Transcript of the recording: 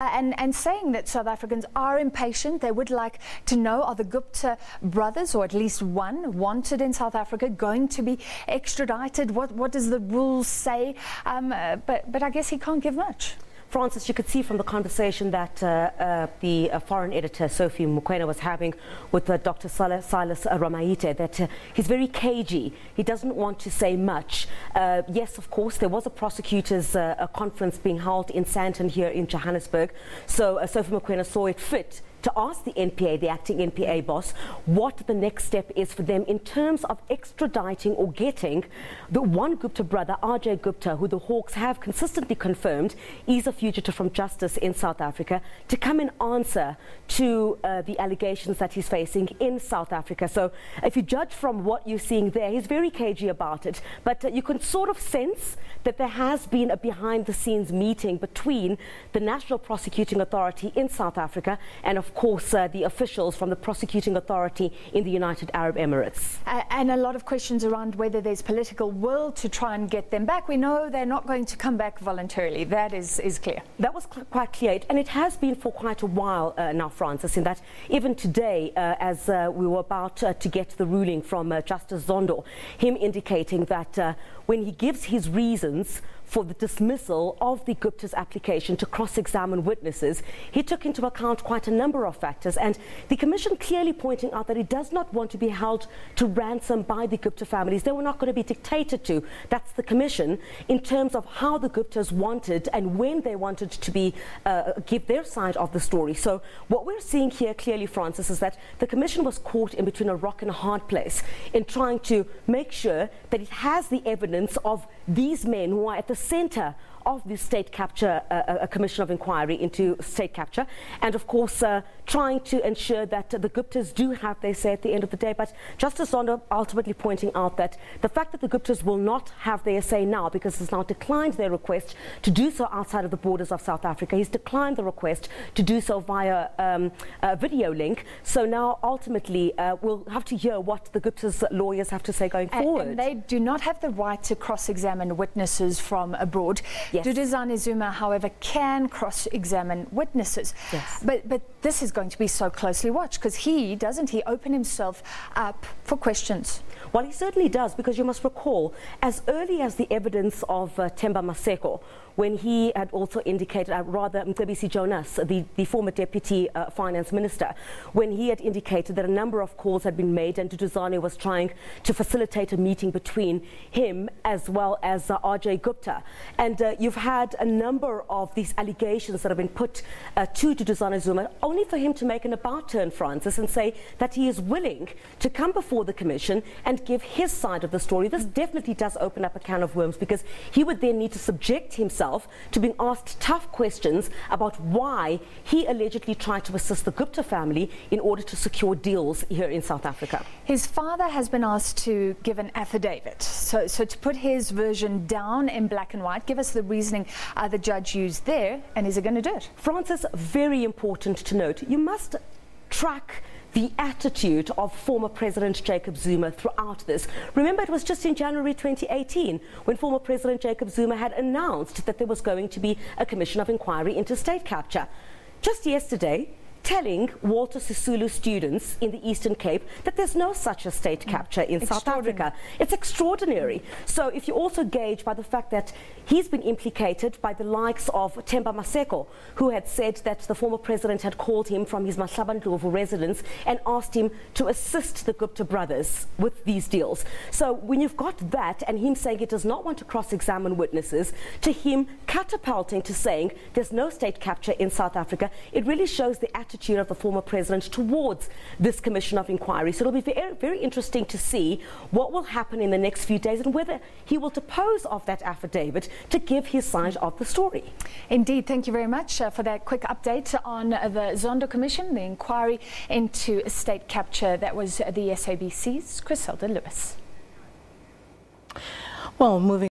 And saying that South Africans are impatient. They would like to know, are the Gupta brothers, or at least one, wanted in South Africa, going to be extradited? What does the rules say? But I guess he can't give much. Francis, you could see from the conversation that the foreign editor, Sophie Mokoena, was having with Dr. Silas Ramaite, that he's very cagey. He doesn't want to say much. Yes, of course, there was a prosecutors' conference being held in Sandton here in Johannesburg. So Sophie Mokoena saw it fit to ask the NPA, the acting NPA boss, what the next step is for them in terms of extraditing or getting the one Gupta brother, RJ Gupta, who the Hawks have consistently confirmed is a fugitive from justice in South Africa, to come and answer to the allegations that he's facing in South Africa. So if you judge from what you're seeing there, he's very cagey about it. But you can sort of sense that there has been a behind-the-scenes meeting between the National Prosecuting Authority in South Africa and, of course, the officials from the prosecuting authority in the United Arab Emirates. And a lot of questions around whether there's political will to try and get them back. We know they're not going to come back voluntarily. That is clear. That was quite clear. And it has been for quite a while now, Francis, in that even today, as we were about to get the ruling from Justice Zondo, him indicating that when he gives his reasons for the dismissal of the Gupta's application to cross-examine witnesses, he took into account quite a number of factors, and the Commission clearly pointing out that he does not want to be held to ransom by the Gupta families. They were not going to be dictated to. That's the Commission in terms of how the Guptas wanted and when they wanted to be give their side of the story. So what we're seeing here clearly, Francis, is that the Commission was caught in between a rock and a hard place in trying to make sure that it has the evidence of these men who are at the center of the state capture, a commission of inquiry into state capture, and of course trying to ensure that the Guptas do have their say at the end of the day. But Justice Zondo ultimately pointing out that the fact that the Guptas will not have their say now, because he's now declined their request to do so outside of the borders of South Africa, he's declined the request to do so via a video link. So now ultimately we'll have to hear what the Guptas' lawyers have to say going forward. And they do not have the right to cross-examine witnesses from abroad. Yes. Duduzane Zuma, however, can cross-examine witnesses. Yes. But this is going to be so closely watched, because doesn't he open himself up for questions? Well, he certainly does, because you must recall, as early as the evidence of Themba Maseko, when he had also indicated, rather Mcebisi Jonas, the former deputy finance minister, when he had indicated that a number of calls had been made and Duduzane was trying to facilitate a meeting between him as well as RJ Gupta. And you've had a number of these allegations that have been put to Duduzane Zuma, only for him to make an about-turn, Francis, and say that he is willing to come before the Commission and give his side of the story. This definitely does open up a can of worms, because he would then need to subject himself to being asked tough questions about why he allegedly tried to assist the Gupta family in order to secure deals here in South Africa. His father has been asked to give an affidavit, so to put his version down in black and white. Give us the reasoning the judge used there, and is he going to do it? Francis, very important to note, you must track the attitude of former President Jacob Zuma throughout this. Remember, it was just in January 2018 when former President Jacob Zuma had announced that there was going to be a commission of inquiry into state capture. Just yesterday, telling Walter Sisulu students in the Eastern Cape that there's no such a state capture in South Africa. It's extraordinary. So if you also gauge by the fact that he's been implicated by the likes of Themba Maseko, who had said that the former president had called him from his Mahlabandlovu residence and asked him to assist the Gupta brothers with these deals. So when you've got that, and him saying he does not want to cross-examine witnesses, to him catapulting to saying there's no state capture in South Africa, it really shows the attitude of the former president towards this commission of inquiry. So it'll be very, very interesting to see what will happen in the next few days and whether he will depose of that affidavit to give his side of the story. Indeed. Thank you very much for that quick update on the Zondo Commission, the inquiry into state capture. That was the SABC's Chriselda Lewis. Well, moving